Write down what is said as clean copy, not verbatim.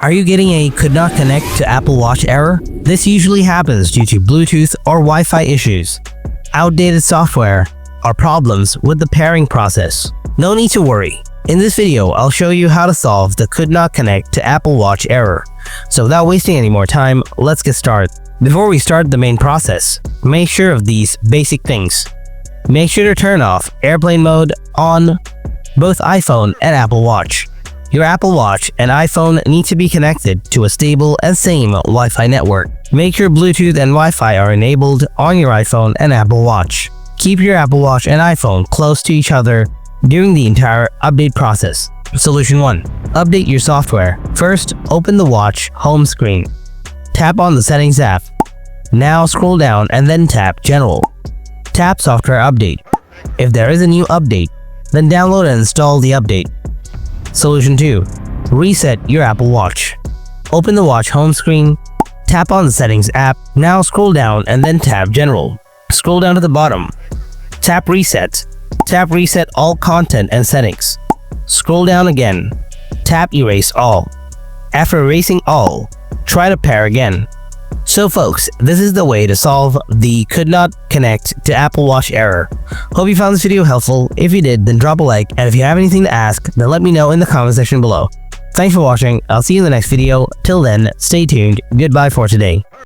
Are you getting a could not connect to Apple Watch error? This usually happens due to Bluetooth or Wi-Fi issues, outdated software, or problems with the pairing process. No need to worry. In this video, I'll show you how to solve the could not connect to Apple Watch error. So without wasting any more time, let's get started. Before we start the main process, make sure of these basic things. Make sure to turn off airplane mode on both iPhone and Apple Watch. Your Apple Watch and iPhone need to be connected to a stable and same Wi-Fi network. Make sure Bluetooth and Wi-Fi are enabled on your iPhone and Apple Watch. Keep your Apple Watch and iPhone close to each other during the entire update process. Solution 1. Update your software. First, open the watch home screen. Tap on the Settings app. Now scroll down and then tap General. Tap Software Update. If there is a new update, then download and install the update. Solution 2. Reset your Apple Watch. Open the watch home screen. Tap on the Settings app. Now scroll down and then tap General. Scroll down to the bottom. Tap Reset. Tap Reset all content and settings. Scroll down again. Tap Erase all. After erasing all, try to pair again. So folks, this is the way to solve the could not connect to Apple Watch error. Hope you found this video helpful. If you did, then drop a like, and if you have anything to ask, then let me know in the comment section below. Thanks for watching. I'll see you in the next video. Till then, stay tuned. Goodbye for today.